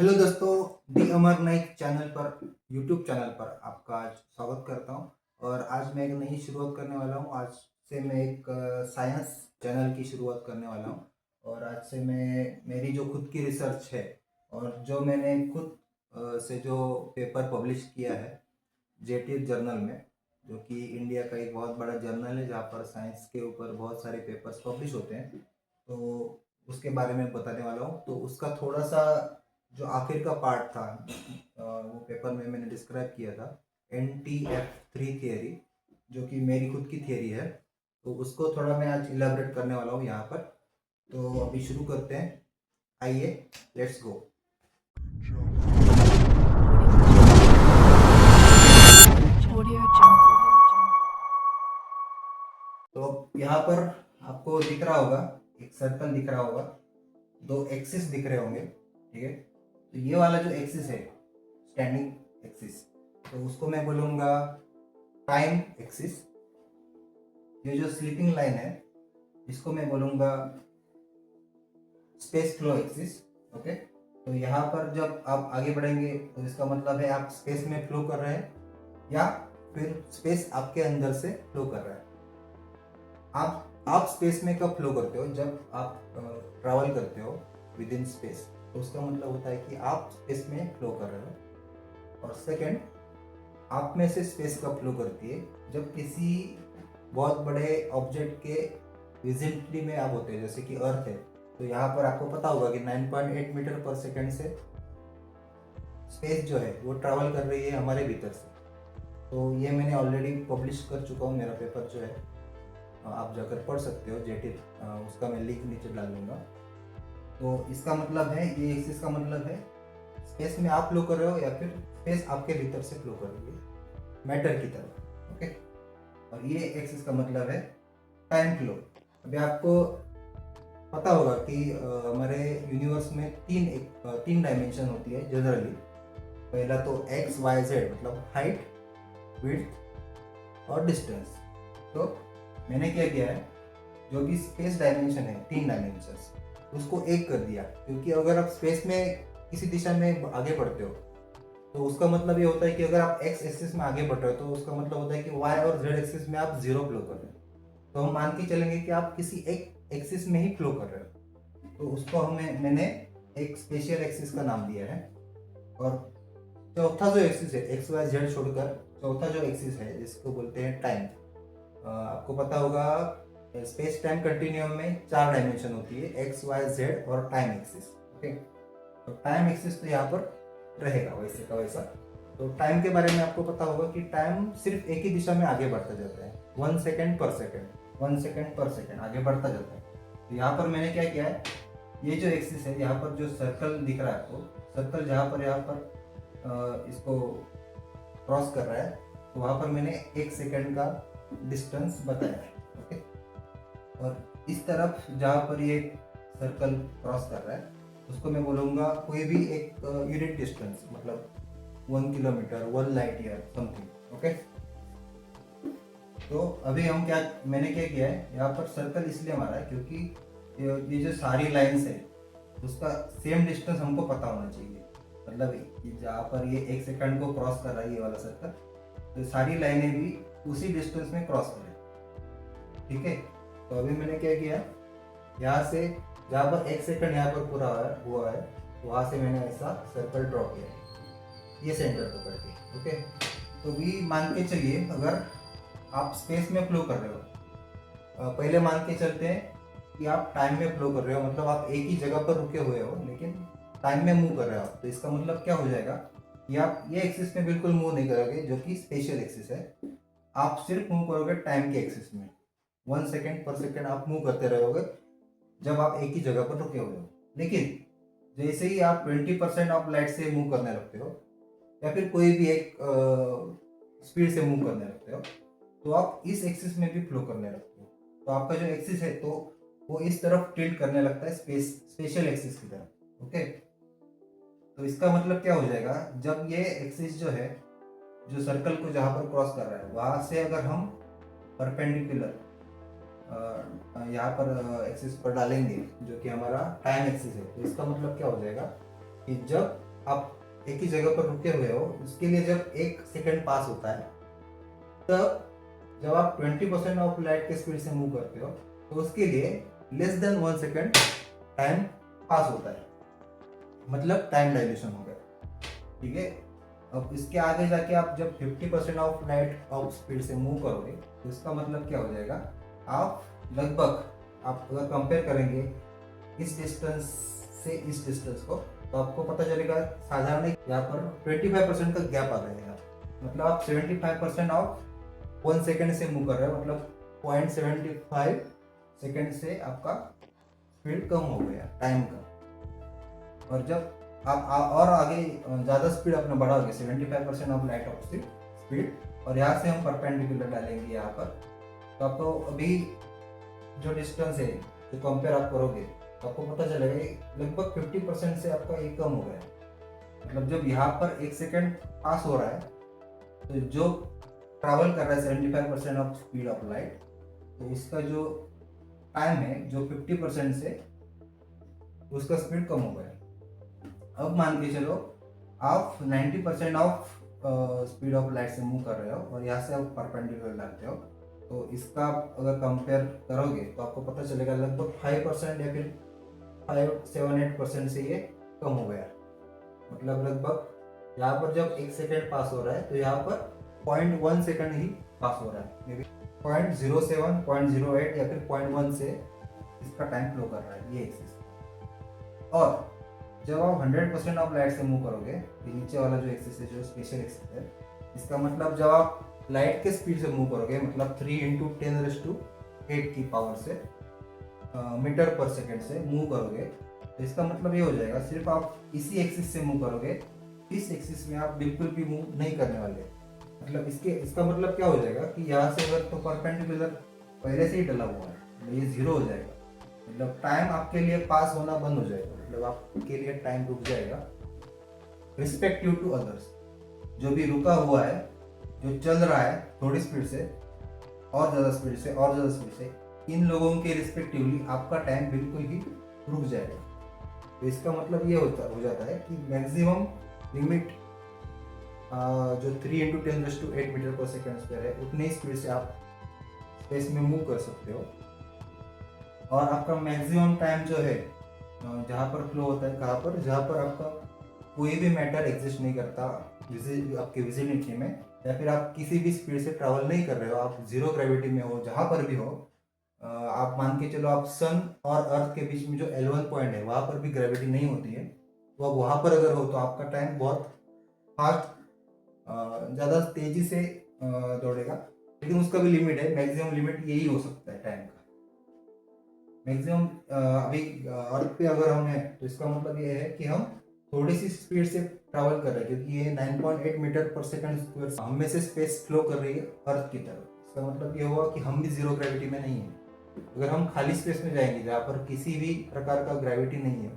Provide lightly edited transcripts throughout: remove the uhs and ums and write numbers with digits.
Hello दोस्तों, दी अमर Naik channel पर YouTube channel पर आपका आज स्वागत करता हूं। और आज मैं एक नई शुरुआत करने वाला हूं। आज से मैं एक साइंस चैनल की शुरुआत करने वाला हूं। और आज से मैं मेरी जो खुद की रिसर्च है और जो मैंने खुद से जो पेपर पब्लिश किया है जेटीएस जर्नल में, जो कि इंडिया का एक बहुत बड़ा जर्नल है जहाँ पर साइंस के ऊपर बहुत सारे पेपर्स पब्लिश होते हैं, तो उसके बारे में बताने वाला हूँ। तो उसका थोड़ा सा जो आखिर का पार्ट था, वो पेपर में मैंने डिस्क्राइब किया था NTF3 थियरी, जो कि मेरी खुद की थियरी है। तो उसको थोड़ा मैं आज इलाबरेट करने वाला हूँ यहाँ पर। तो अभी शुरू करते हैं, आइए, लेट्स गो। तो यहाँ पर आपको दिख रहा होगा, एक सर्कल दिख रहा होगा, दो एक्सिस दिख रहे होंगे, ठीक है। तो ये वाला जो एक्सिस है, स्टैंडिंग एक्सिस, तो उसको मैं बोलूँगा टाइम एक्सिस। ये जो स्लीपिंग लाइन है, इसको मैं बोलूँगा स्पेस फ्लो एक्सिस। ओके, तो यहाँ पर जब आप आगे बढ़ेंगे तो इसका मतलब है आप स्पेस में फ्लो कर रहे हैं या फिर स्पेस आपके अंदर से फ्लो कर रहा है। आप स्पेस में कब फ्लो करते हो? जब आप ट्रैवल करते हो विद इन स्पेस, तो उसका मतलब होता है कि आप स्पेस में फ्लो कर रहे हो। और सेकंड, आप में से स्पेस कब फ्लो करती है? जब किसी बहुत बड़े ऑब्जेक्ट के विजिबिलिटी में आप होते हैं, जैसे कि अर्थ है। तो यहाँ पर आपको पता होगा कि 9.8 मीटर पर सेकंड से स्पेस जो है वो ट्रैवल कर रही है हमारे भीतर से। तो ये मैंने ऑलरेडी पब्लिश कर चुका हूँ, मेरा पेपर जो है, आप जाकर पढ़ सकते हो जेटी, उसका मैं लिंक नीचे डाल दूंगा। तो इसका मतलब है, ये एक्सिस का मतलब है स्पेस में आप फ्लो कर रहे हो या फिर स्पेस आपके भीतर से फ्लो कर रही है मैटर की तरह। ओके, और ये एक्सिस का मतलब है टाइम फ्लो। अभी आपको पता होगा कि हमारे यूनिवर्स में तीन डायमेंशन होती है जनरली। पहला तो एक्स वाई जेड, मतलब हाइट, विड्थ और डिस्टेंस। तो मैंने क्या किया है, जो भी स्पेस डायमेंशन है, तीन डायमेंशंस, उसको एक कर दिया। क्योंकि अगर आप स्पेस में किसी दिशा में आगे बढ़ते हो, तो उसका मतलब ये होता है कि अगर आप एक्स एक्सिस में आगे बढ़ रहे हो, तो उसका मतलब होता है कि वाई और जेड एक्सिस में आप जीरो फ्लो कर रहे हो। तो हम मान के चलेंगे कि आप किसी एक एक्सिस में ही फ्लो कर रहे हो, तो उसको मैंने एक स्पेशल एक्सिस का नाम दिया है। और चौथा जो एक्सिस है, एक्स वाई जेड छोड़कर, चौथा जो एक्सिस है जिसको बोलते हैं टाइम। आपको पता होगा स्पेस टाइम कंटिन्यूम में चार डायमेंशन होती है, एक्स वाई जेड और टाइम एक्सिस। ओके, तो टाइम एक्सिस तो यहाँ पर रहेगा वैसे का वैसा। तो टाइम के बारे में आपको पता होगा कि टाइम सिर्फ एक ही दिशा में आगे बढ़ता जाता है, 1 सेकेंड पर सेकेंड, 1 सेकेंड पर सेकेंड आगे बढ़ता जाता है। तो यहाँ पर मैंने क्या किया है, ये जो एक्सिस है, यहाँ पर जो सर्कल दिख रहा है आपको, सर्कल जहाँ पर यहाँ पर इसको क्रॉस कर रहा है, तो वहाँ पर मैंने 1 सेकेंड का डिस्टेंस बताया है। ओके, और इस तरफ जहाँ पर ये सर्कल क्रॉस कर रहा है, उसको मैं बोलूँगा कोई भी एक यूनिट डिस्टेंस, मतलब 1 kilometre, 1 light year something. Okay, तो अभी मैंने क्या किया है, यहाँ पर सर्कल इसलिए मारा है क्योंकि ये जो सारी लाइंस है उसका सेम डिस्टेंस हमको पता होना चाहिए। मतलब जहाँ पर ये 1 सेकंड को क्रॉस कर रहा है ये वाला सर्कल, तो सारी लाइनें भी उसी डिस्टेंस में क्रॉस करें। ठीक है, तो अभी मैंने क्या किया, यहाँ से जहाँ पर 1 सेकंड यहाँ पर पूरा हुआ है, वहाँ से मैंने ऐसा सर्कल ड्रॉ किया है, ये सेंटर पकड़ के। ओके, तो भी मान के चलिए अगर आप स्पेस में फ्लो कर रहे हो, पहले मान के चलते हैं कि आप टाइम में फ्लो कर रहे हो, मतलब आप एक ही जगह पर रुके हुए हो लेकिन टाइम में मूव कर रहे हो। तो इसका मतलब क्या हो जाएगा कि आप ये एक्सिस में बिल्कुल मूव नहीं करोगे, जो कि स्पेशल एक्सिस है। आप सिर्फ मूव करोगे टाइम के एक्सिस में, 1 सेकेंड पर सेकेंड आप मूव करते रहोगे जब आप एक ही जगह पर रुके हुए हो। लेकिन जैसे ही आप 20% ऑफ लाइट से मूव करने लगते हो या फिर कोई भी एक स्पीड से मूव करने लगते हो, तो आप इस एक्सिस में भी फ्लो करने लगते हो। तो आपका जो एक्सिस है, तो वो इस तरफ टिल्ट करने लगता है, स्पेशल एक्सिस की तरफ। ओके, तो इसका मतलब क्या हो जाएगा, जब ये एक्सिस जो है, जो सर्कल को जहाँ पर क्रॉस कर रहा है, वहां से अगर हम परपेंडिकुलर यहाँ पर एक्सिस पर डालेंगे, जो कि हमारा टाइम एक्सिस है, तो इसका मतलब क्या हो जाएगा कि जब आप एक ही जगह पर रुके हुए हो, उसके लिए जब 1 सेकंड पास होता है, तब जब आप 20% ऑफ लाइट के स्पीड से मूव करते हो तो उसके लिए less than 1 second time pass होता है, मतलब टाइम डायलेशन हो गया। ठीक है, अब इसके आगे जाके आप जब 50% ऑफ लाइट ऑफ स्पीड से मूव करोगे तो इसका मतलब क्या हो जाएगा, आप लगभग, आप अगर कंपेयर करेंगे इस डिस्टेंस से इस डिस्टेंस को, तो आपको पता चलेगा साधारण यहाँ पर 25% का गैप आ गया है। मतलब आप 75% ऑफ 1 सेकंड से मूव कर रहे हो, मतलब 0.75 सेकंड से आपका स्पीड कम हो गया टाइम का। और जब आप और आगे ज़्यादा स्पीड अपना बढ़ाओगे, 75% ऑफ लाइट ऑफ स्पीड, और यहाँ से हम परपेंडिकुलर डालेंगे यहाँ पर, तो आपको अभी जो डिस्टेंस है जो कंपेयर आप करोगे तो आपको पता चलेगा लगभग 50% से आपका ये कम हो गया है। मतलब जब यहाँ पर 1 सेकंड पास हो रहा है तो जो ट्रैवल कर रहा है 75% ऑफ स्पीड ऑफ लाइट, तो उसका जो टाइम है जो 50% से उसका स्पीड कम हो गया। अब मान के चलो आप 90% ऑफ स्पीड ऑफ लाइट से मूव कर रहे हो और यहाँ से आप परपेंडिकुलर डालते हो, तो इसका आप अगर कंपेयर करोगे तो आपको पता चलेगा लगभग 5% या फिर 5-7-8% से ये कम हो गया। मतलब लगभग यहाँ पर जब 1 सेकंड पास हो रहा है तो यहाँ पर 0.1 सेकंड ही पास हो रहा है, मे बी 0.07, 0.08 या फिर 0.1 से इसका टाइम फ्लो कर रहा है ये एक्सिस। और जब आप 100% ऑफ लाइट से मूव करोगे, ये नीचे वाला जो एक्सिस है, जो स्पेशल एक्सिस है, इसका मतलब जब आप लाइट के स्पीड से मूव करोगे, मतलब 3 × 10⁸ की पावर से मीटर पर सेकेंड से मूव करोगे, तो इसका मतलब ये हो जाएगा सिर्फ आप इसी एक्सिस से मूव करोगे, इस एक्सिस में आप बिल्कुल भी मूव नहीं करने वाले। मतलब इसका मतलब क्या हो जाएगा कि यहाँ से अगर तो परपेंडिकुलर पहले से ही डला हुआ है, तो ये 0 हो जाएगा। मतलब टाइम आपके लिए पास होना बंद हो जाएगा, मतलब आपके लिए टाइम रुक जाएगा रिस्पेक्टिव टू अदर्स। जो भी रुका हुआ है, जो चल रहा है थोड़ी स्पीड से और ज़्यादा स्पीड से और ज़्यादा स्पीड से, इन लोगों के रिस्पेक्टिवली आपका टाइम बिल्कुल ही रुक जाएगा। तो इसका मतलब ये हो जाता है कि मैक्सिमम लिमिट जो 3 × 10⁸ मीटर पर सेकेंड स्क्वायर है, उतनी स्पीड से आप स्पेस में मूव कर सकते हो। और आपका मैक्सिमम टाइम जो है जहाँ पर फ्लो होता है, कहाँ पर, जहाँ पर आपका कोई भी मैटर एग्जिस्ट नहीं करता आपके विजिबिलिटी में, या फिर आप किसी भी स्पीड से ट्रैवल नहीं कर रहे हो, आप जीरो ग्रेविटी में हो, जहाँ पर भी हो, आप मान के चलो आप सन और अर्थ के बीच में जो L1 पॉइंट है वहाँ पर भी ग्रेविटी नहीं होती है, तो अब वहाँ पर अगर हो तो आपका टाइम बहुत फास्ट, ज़्यादा तेजी से दौड़ेगा। लेकिन उसका भी लिमिट है, मैक्सिमम लिमिट यही हो सकता है टाइम का मैक्सिमम। अभी अर्थ पे अगर हम हैं तो इसका मतलब ये है कि हम थोड़ी सी स्पीड से ट्रैवल कर रहे हैं, क्योंकि ये 9.8 मीटर पर सेकंड स्क्वायर हम में से स्पेस फ्लो कर रही है अर्थ की तरफ। इसका मतलब ये हुआ कि हम भी जीरो ग्रेविटी में नहीं है। अगर हम खाली स्पेस में जाएंगे जहाँ पर किसी भी प्रकार का ग्रेविटी नहीं है,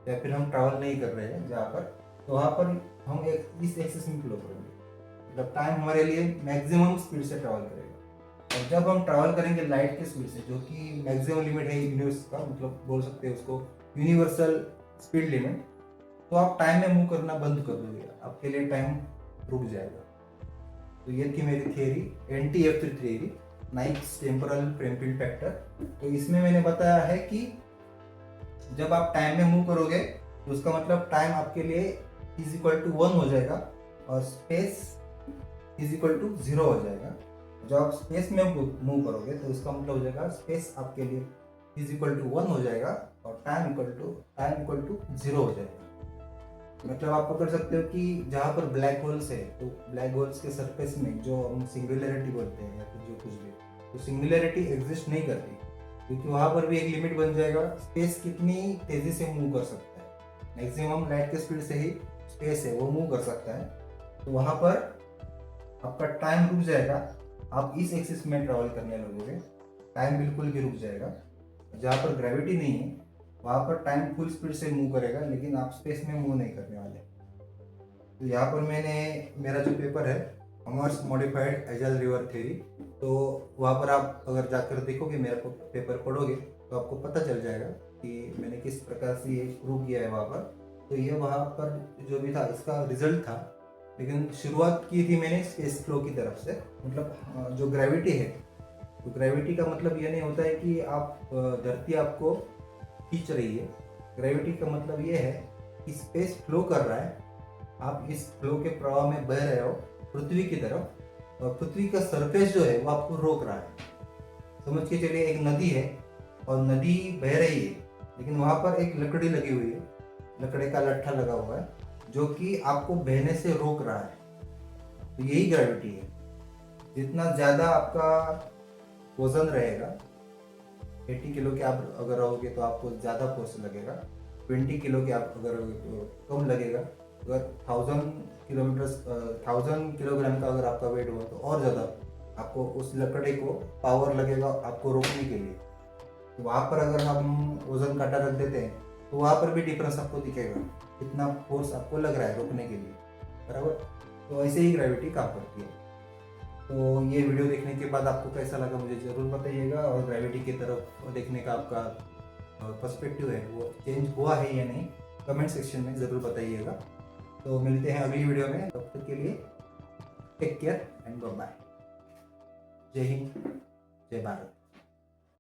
या फिर हम ट्रैवल नहीं कर रहे हैं जहाँ पर, तो वहाँ पर हम इस एक्सिस में फ्लो करेंगे, मतलब टाइम हमारे लिए मैक्सिमम स्पीड से ट्रैवल करेगा। और जब हम ट्रैवल करेंगे लाइट के स्पीड से, जो कि मैक्सिमम लिमिट है यूनिवर्स का, मतलब बोल सकते हैं उसको यूनिवर्सल स्पीड लिमिट, तो आप टाइम में मूव करना बंद कर दोगे, आपके लिए टाइम रुक जाएगा। तो ये थी मेरी theory, NT-F3 theory, Nyx temporal frame field factor. तो इसमें मैंने बताया है कि जब आप टाइम में मूव करोगे तो उसका मतलब टाइम आपके लिए =1 हो जाएगा और स्पेस =0 हो जाएगा। जब आप स्पेस में मूव करोगे तो इसका मतलब हो जाएगा स्पेस आपके लिए =1 हो जाएगा और टाइम इक्वल टू 0 हो जाएगा। मतलब आप पकड़ सकते हो कि जहाँ पर ब्लैक होल्स है, तो ब्लैक होल्स के सरफेस में जो हम सिंगुलैरिटी बोलते हैं या फिर जो कुछ भी, तो सिंगुलैरिटी एग्जिस्ट नहीं करती, क्योंकि वहाँ पर भी एक लिमिट बन जाएगा स्पेस कितनी तेज़ी से मूव कर सकता है। मैक्सिमम लाइट के स्पीड से ही स्पेस है वो मूव कर सकता है, तो वहाँ पर आपका टाइम रुक जाएगा। आप इस एक्सिस में ट्रैवल करने लगोगे, टाइम बिल्कुल भी रुक जाएगा। जहाँ पर ग्रेविटी नहीं है वहाँ पर टाइम फुल स्पीड से मूव करेगा, लेकिन आप स्पेस में मूव नहीं करने वाले। तो यहाँ पर मेरा जो पेपर है अमर्स मॉडिफाइड एजाइल रिवर थ्योरी, तो वहाँ पर आप अगर जाकर देखोगे, मेरा पेपर पढ़ोगे, तो आपको पता चल जाएगा कि मैंने किस प्रकार से ये प्रूव किया है वहाँ पर। तो ये वहाँ पर जो भी था इसका रिजल्ट था। लेकिन शुरुआत की थी मैंने स्पेस फ्लो की तरफ से, मतलब जो ग्रेविटी है, तो ग्रेविटी का मतलब ये नहीं होता है कि आप धरती आपको खींच रही है। ग्रेविटी का मतलब ये है कि स्पेस फ्लो कर रहा है, आप इस फ्लो के प्रवाह में बह रहे हो पृथ्वी की तरफ, और पृथ्वी का सरफेस जो है वो आपको रोक रहा है। समझ के चलिए एक नदी है और नदी बह रही है, लेकिन वहाँ पर एक लकड़ी लगी हुई है, लकड़ी का लट्ठा लगा हुआ है जो कि आपको बहने से रोक रहा है। तो यही ग्रेविटी है। जितना ज़्यादा आपका वजन रहेगा, 80 किलो के आप अगर रहोगे तो आपको ज़्यादा फोर्स लगेगा, 20 किलो के आप अगर रहोगे तो कम लगेगा। अगर 1000 किलोग्राम का अगर आपका वेट हुआ तो और ज़्यादा आपको उस लकड़ी को पावर लगेगा आपको रोकने के लिए। तो वहाँ पर अगर हम वजन काटा रख देते हैं तो वहाँ पर भी डिफरेंस आपको दिखेगा, कितना फोर्स आपको लग रहा है रोकने के लिए, बराबर। तो ऐसे ही ग्रेविटी काम करती है। तो ये वीडियो देखने के बाद आपको कैसा लगा मुझे ज़रूर बताइएगा, और ग्रेविटी की तरफ देखने का आपका पर्सपेक्टिव है वो चेंज हुआ है या नहीं, कमेंट सेक्शन में ज़रूर बताइएगा। तो मिलते हैं अगली वीडियो में, तब तक के लिए take care and bye bye. Jai Hind, जय भारत।